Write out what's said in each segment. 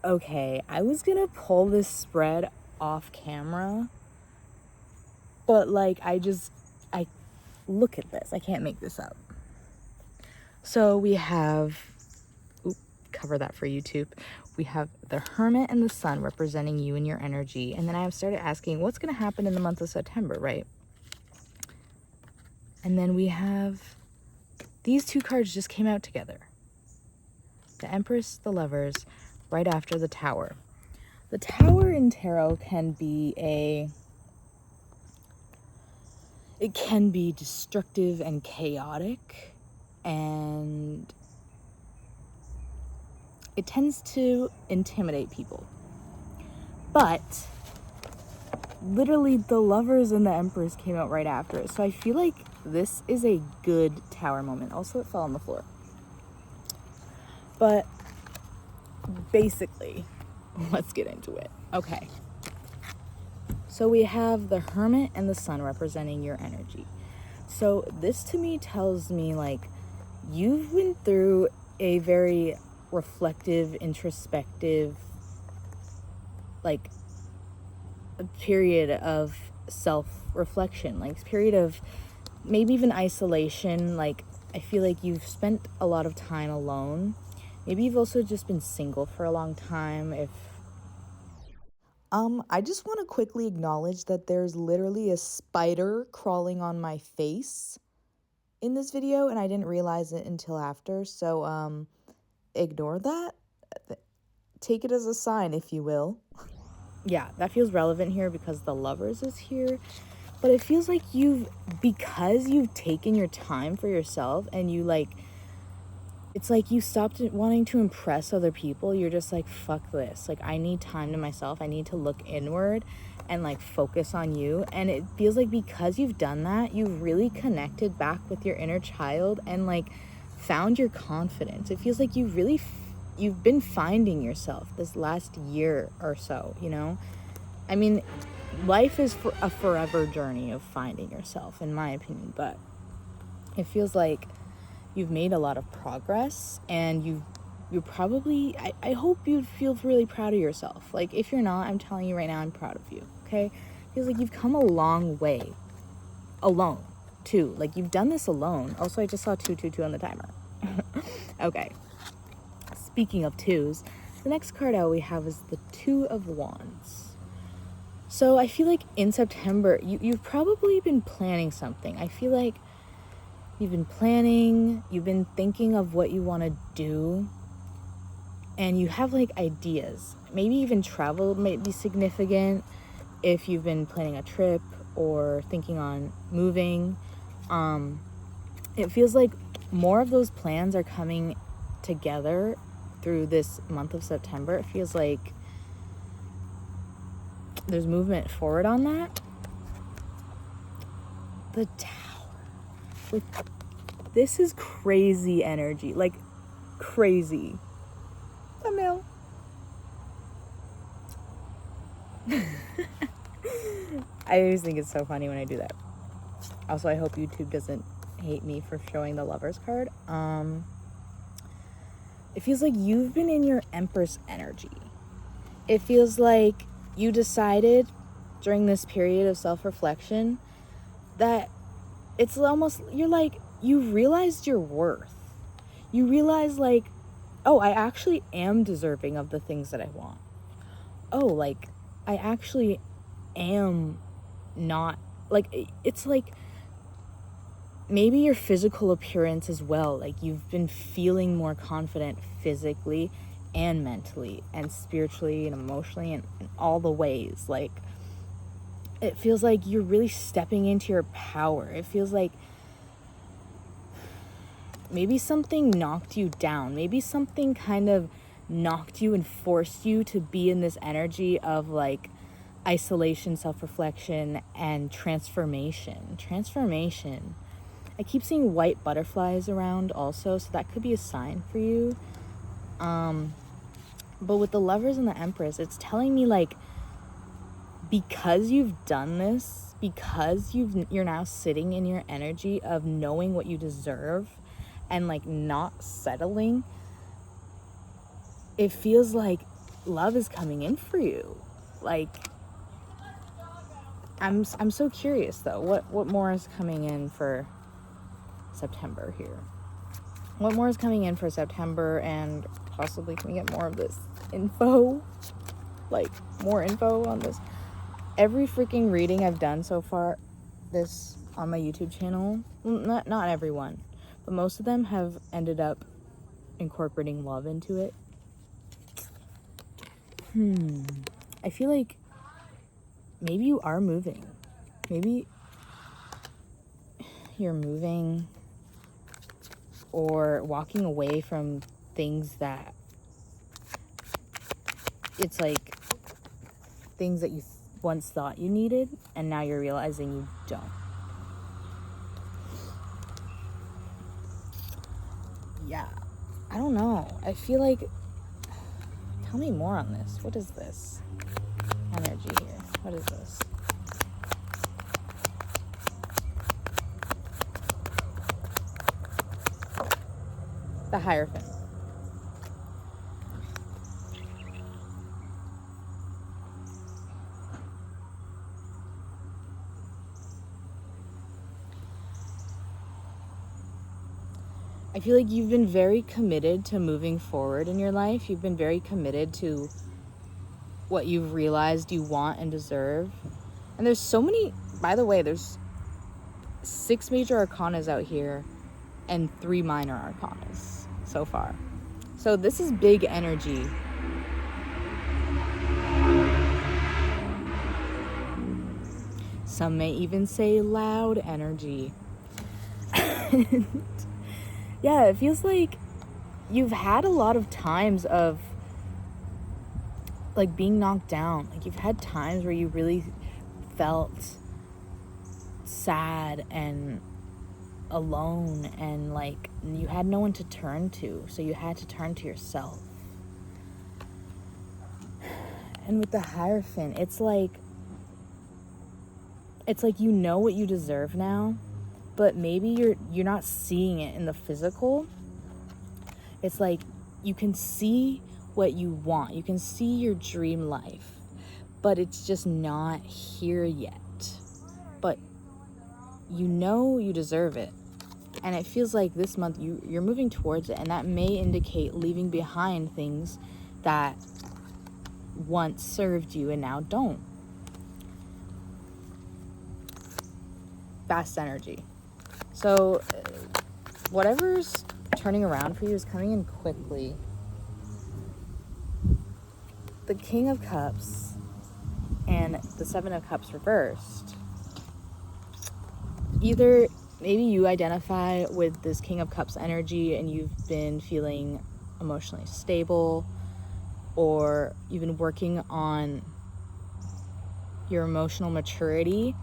Okay, I was gonna pull this spread off camera, but like I look at this. I can't make this up. So we have, cover that for YouTube. We have the Hermit and the Sun representing you and your energy. And then I have started asking what's going to happen in the month of September, right? And then we have these two cards just came out together. The Empress, the Lovers, right after the Tower. The Tower in tarot can be it can be destructive and chaotic, and it tends to intimidate people. But literally the Lovers and the Empress came out right after it. So I feel like this is a good Tower moment. Also, it fell on the floor. But basically, let's get into it. Okay. So we have the Hermit and the Sun representing your energy. So this to me tells me like you've been through a very reflective, introspective, like a period of self-reflection, like period of maybe even isolation. Like I feel like you've spent a lot of time alone. Maybe you've also just been single for a long time. I just want to quickly acknowledge that there's literally a spider crawling on my face in this video, and I didn't realize it until after. So ignore that. Take it as a sign, if you will. Yeah, that feels relevant here because the Lovers is here. But it feels like because you've taken your time for yourself and it's like you stopped wanting to impress other people. You're just like, fuck this. Like, I need time to myself. I need to look inward and like focus on you. And it feels like because you've done that, you've really connected back with your inner child and like found your confidence. It feels like you've been finding yourself this last year or so, you know? I mean, life is a forever journey of finding yourself, in my opinion, but it feels like you've made a lot of progress, and you're probably, I hope you feel really proud of yourself. Like, if you're not, I'm telling you right now, I'm proud of you, okay? It feels like you've come a long way alone, too. Like, you've done this alone. Also, I just saw 222 on the timer. Okay. Speaking of twos, the next card out we have is the Two of Wands. So I feel like in September, you've probably been planning something. I feel like you've been planning, you've been thinking of what you want to do, and you have like ideas. Maybe even travel might be significant if you've been planning a trip or thinking on moving. It feels like more of those plans are coming together through this month of September. It feels like there's movement forward on that. The Tower. This is crazy energy. Like, crazy. Thumbnail. I always think it's so funny when I do that. Also, I hope YouTube doesn't hate me for showing the Lovers card. It feels like you've been in your Empress energy. It feels like you decided during this period of self-reflection that it's almost, you realized your worth. You realize like, oh, I actually am deserving of the things that I want. Oh, like, I actually am not, like, it's like maybe your physical appearance as well. Like, you've been feeling more confident physically and mentally and spiritually and emotionally and in all the ways. Like, it feels like you're really stepping into your power. It feels like maybe something knocked you down. Maybe something kind of knocked you and forced you to be in this energy of like isolation, self-reflection, and transformation. I keep seeing white butterflies around also, so that could be a sign for you. But with the Lovers and the Empress, it's telling me like, because you've done this, because you're now sitting in your energy of knowing what you deserve and like not settling, it feels like love is coming in for you. Like, I'm so curious though. What more is coming in for September here? What more is coming in for September, and possibly can we get more of this info? Like, more info on this. Every freaking reading I've done so far this on my YouTube channel, well, not everyone, but most of them have ended up incorporating love into it. I feel like maybe you are moving. Maybe you're moving or walking away from things that it's like things that you once thought you needed and now you're realizing you don't. Yeah, I don't know. I feel like, tell me more on this. What is this energy here? What is this? The Hierophant. I feel like you've been very committed to moving forward in your life. You've been very committed to what you've realized you want and deserve. And there's so many, by the way, there's 6 major arcanas out here and 3 minor arcanas so far. So this is big energy. Some may even say loud energy. Yeah, it feels like you've had a lot of times of like being knocked down. Like, you've had times where you really felt sad and alone, and like you had no one to turn to, so you had to turn to yourself. And with the Hierophant, it's like you know what you deserve now, but maybe you're not seeing it in the physical. It's like you can see what you want. You can see your dream life, but it's just not here yet. But you know you deserve it. And it feels like this month you're moving towards it, and that may indicate leaving behind things that once served you and now don't. Fast energy. So whatever's turning around for you is coming in quickly. The King of Cups and the Seven of Cups reversed. Either maybe you identify with this King of Cups energy and you've been feeling emotionally stable, or you've been working on your emotional maturity.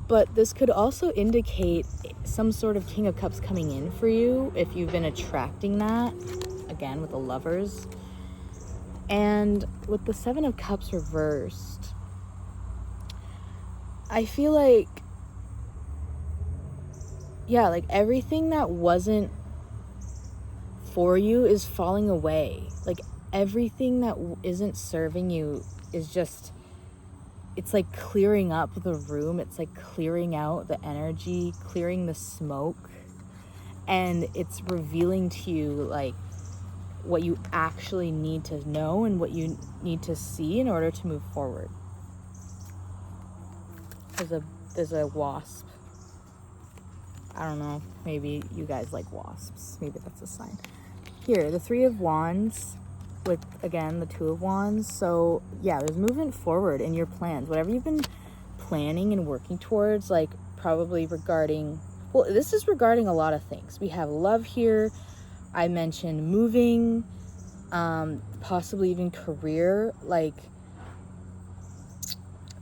But this could also indicate some sort of King of Cups coming in for you if you've been attracting that, again, with the Lovers. And with the Seven of Cups reversed, I feel like, yeah, like everything that wasn't for you is falling away. Like everything that isn't serving you is just, it's like clearing up the room. It's like clearing out the energy, clearing the smoke. And it's revealing to you like what you actually need to know and what you need to see in order to move forward. There's a wasp. I don't know, maybe you guys like wasps. Maybe that's a sign. Here, the Three of Wands with, again, the Two of Wands. So yeah, there's movement forward in your plans. Whatever you've been planning and working towards, like probably regarding, well, this is regarding a lot of things. We have love here. I mentioned moving, possibly even career. Like,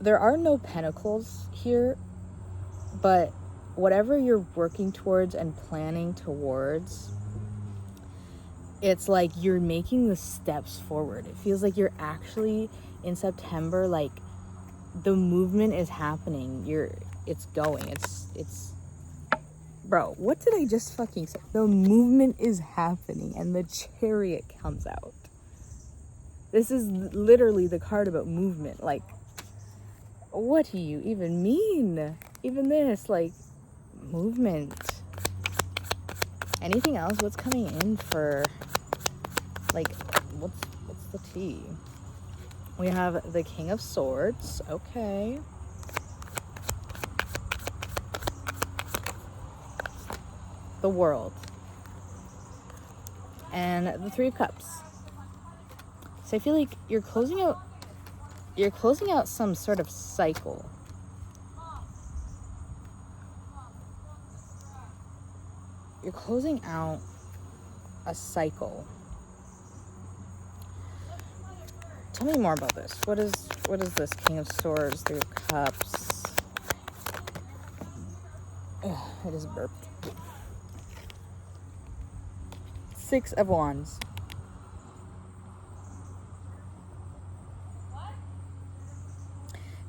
there are no pentacles here, but whatever you're working towards and planning towards, it's like you're making the steps forward. It feels like you're actually in September, like the movement is happening. It's going. It's bro, what did I just fucking say? The movement is happening and the Chariot comes out. This is literally the card about movement. Like, what do you even mean? Even this, like, movement. Anything else? What's coming in for, like, what's the tea? We have the King of Swords. Okay. The World. And the Three of Cups. So I feel like you're closing out some sort of cycle. You're closing out a cycle. Tell me more about this. What is this King of Swords, Three of Cups? Ugh, I just burped. Six of Wands.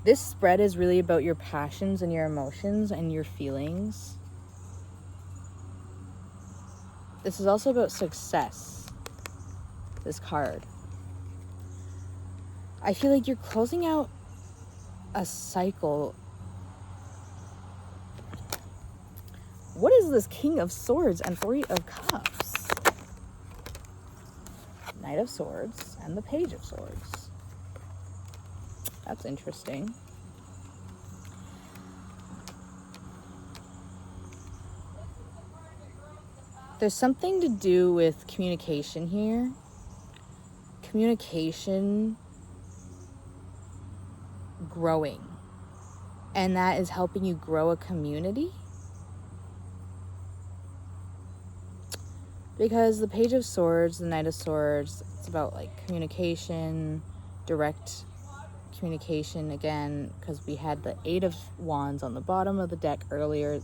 This spread is really about your passions and your emotions and your feelings. This is also about success, this card. I feel like you're closing out a cycle. What is this King of Swords and Three of Cups? Knight of Swords and the Page of Swords. That's interesting. There's something to do with communication here. Communication growing. And that is helping you grow a community. Because the Page of Swords, the Knight of Swords, it's about like communication, direct communication again, because we had the Eight of Wands on the bottom of the deck earlier.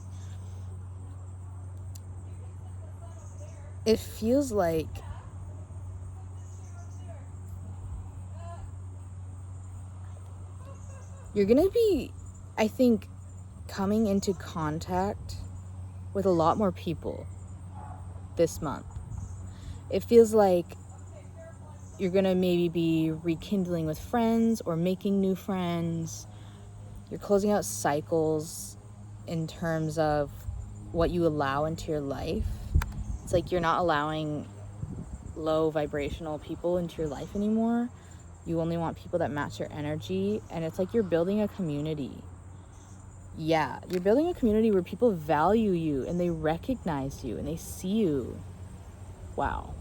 It feels like you're gonna be, I think, coming into contact with a lot more people this month. It feels like you're gonna maybe be rekindling with friends or making new friends. You're closing out cycles in terms of what you allow into your life. It's like you're not allowing low vibrational people into your life anymore. You only want people that match your energy. And it's like you're building a community. Yeah, you're building a community where people value you and they recognize you and they see you. Wow.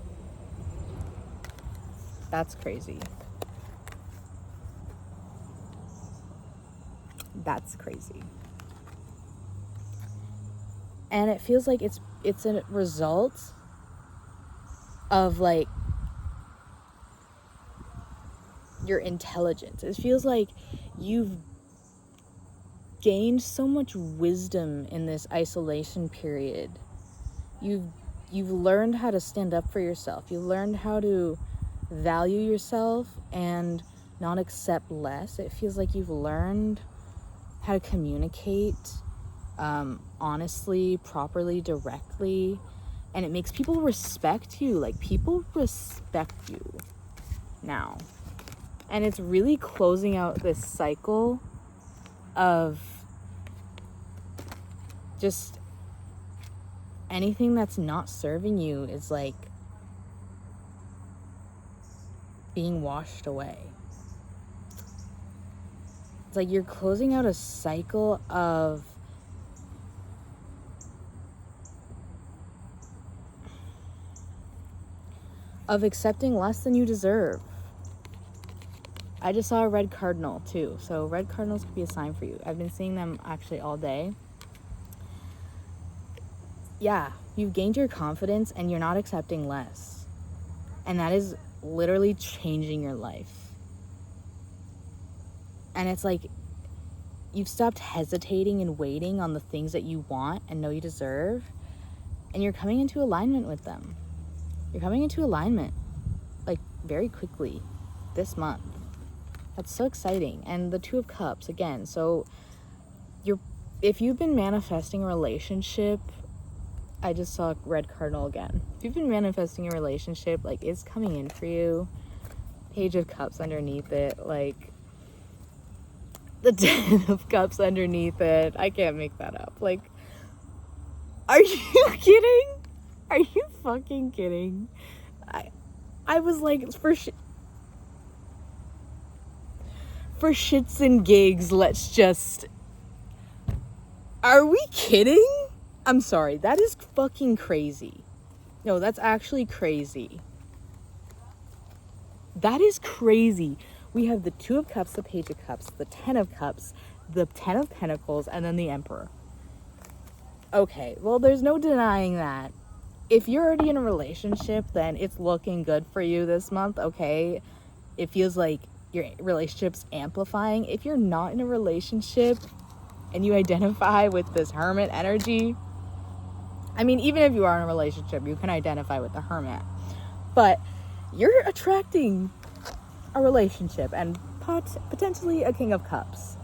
That's crazy. That's crazy. And it feels like it's a result of like your intelligence. It feels like you've gained so much wisdom in this isolation period. You've learned how to stand up for yourself. You've learned how to value yourself and not accept less. It feels like you've learned how to communicate honestly, properly, directly, and it makes people respect you. Like, people respect you now. And it's really closing out this cycle of just anything that's not serving you is like being washed away. It's like you're closing out a cycle of accepting less than you deserve. I just saw a red cardinal too. So red cardinals could be a sign for you. I've been seeing them actually all day. Yeah, you've gained your confidence and you're not accepting less. And that is literally changing your life. And it's like you've stopped hesitating and waiting on the things that you want and know you deserve. And you're coming into alignment with them. You're coming into alignment like very quickly this month. That's so exciting. And the Two of Cups again. So if you've been manifesting a relationship, I just saw red cardinal again. If you've been manifesting a relationship, like, it's coming in for you. Page of Cups underneath it, like the Ten of Cups underneath it. I can't make that up. Like, are you kidding? Are you fucking kidding? I was like, for shits and gigs, let's just... Are we kidding? I'm sorry, that is fucking crazy. No, that's actually crazy. That is crazy. We have the Two of Cups, the Page of Cups, the Ten of Cups, the Ten of Pentacles, and then the Emperor. Okay, well, there's no denying that. If you're already in a relationship, then it's looking good for you this month, okay? It feels like your relationship's amplifying. If you're not in a relationship and you identify with this Hermit energy, I mean, even if you are in a relationship, you can identify with the Hermit. But you're attracting a relationship and potentially a King of Cups.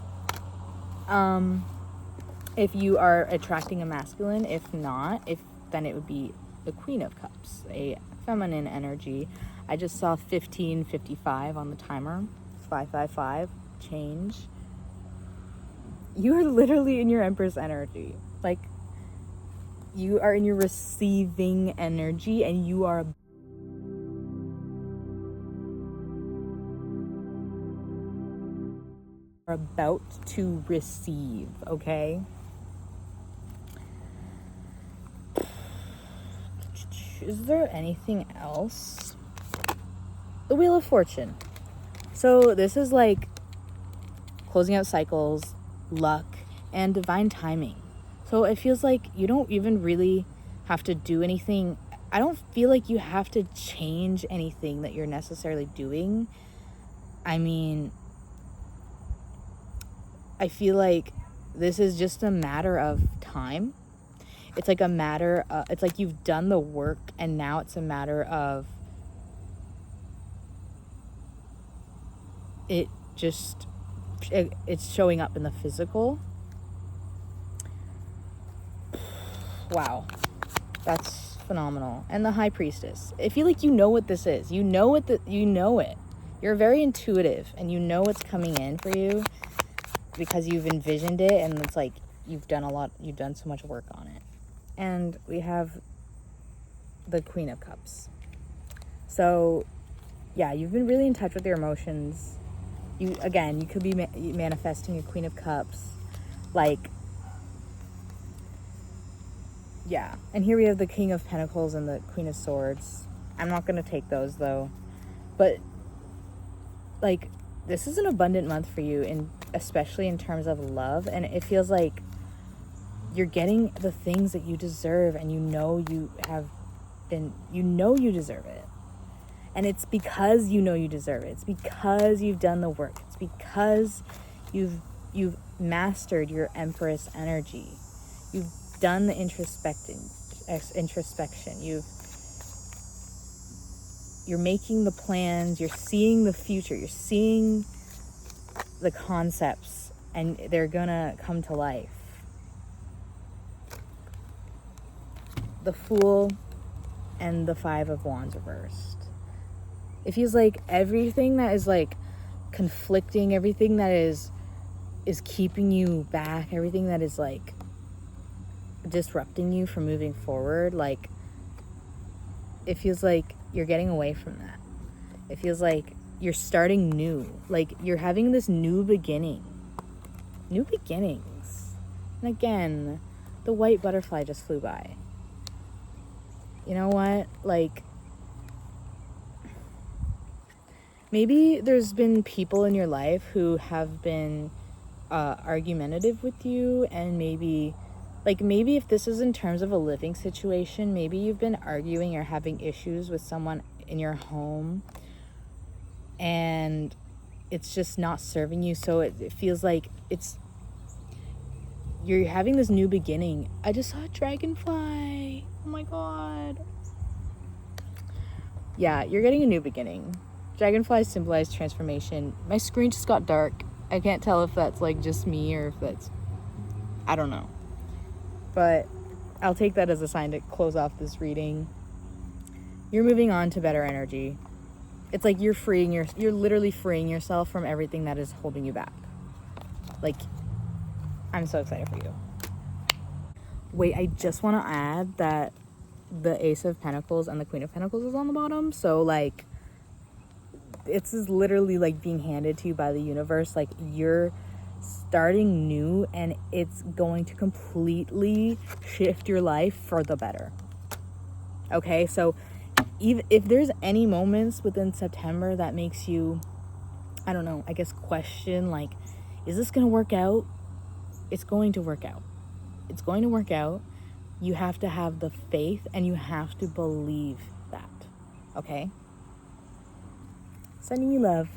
If you are attracting a masculine, if not, then it would be the Queen of Cups, a feminine energy. I just saw 1555 on the timer. 555 change. You are literally in your Empress energy. Like, you are in your receiving energy, and you are about to receive, okay? Is there anything else? The Wheel of Fortune. So this is like closing out cycles, luck, and divine timing. So it feels like you don't even really have to do anything. I don't feel like you have to change anything that you're necessarily doing. I mean, I feel like this is just a matter of time. It's like it's like you've done the work, and now it's a matter of it's showing up in the physical. Wow, that's phenomenal. And the High Priestess. I feel like you know what this is. You know it. You're very intuitive, and you know what's coming in for you because you've envisioned it, and it's like you've done so much work on it. And we have the Queen of Cups. So, yeah, you've been really in touch with your emotions. You could be manifesting a Queen of Cups. Like, yeah. And here we have the King of Pentacles and the Queen of Swords. I'm not going to take those, though. But, like, this is an abundant month for you, especially in terms of love. And it feels like you're getting the things that you deserve, and you know you deserve it. And it's because you know you deserve it. It's because you've done the work. It's because you've mastered your Empress energy. You've done the introspection. You're making the plans. You're seeing the future. You're seeing the concepts, and they're gonna come to life. The Fool and the Five of Wands reversed. It feels like everything that is like conflicting, everything that is keeping you back, everything that is like disrupting you from moving forward, like it feels like you're getting away from that. It feels like you're starting new, like you're having this new beginnings. And again, the white butterfly just flew by. You know what? Like, maybe there's been people in your life who have been argumentative with you, and maybe if this is in terms of a living situation, maybe you've been arguing or having issues with someone in your home, and it's just not serving you. So it feels like you're having this new beginning. I just saw a dragonfly. Oh my god. Yeah, you're getting a new beginning. Dragonflies symbolize transformation. My screen just got dark. I can't tell if that's like just me or if that's... I don't know. But I'll take that as a sign to close off this reading. You're moving on to better energy. It's like you're literally freeing yourself from everything that is holding you back. Like, I'm so excited for you. Wait, I just want to add that the Ace of Pentacles and the Queen of Pentacles is on the bottom. So, like, it's literally like being handed to you by the universe. Like, you're starting new and it's going to completely shift your life for the better. Okay, so even if there's any moments within September that makes you, I don't know, I guess question, like, is this gonna work out? It's going to work out. It's going to work out. You have to have the faith and you have to believe that. Okay? Sending you love.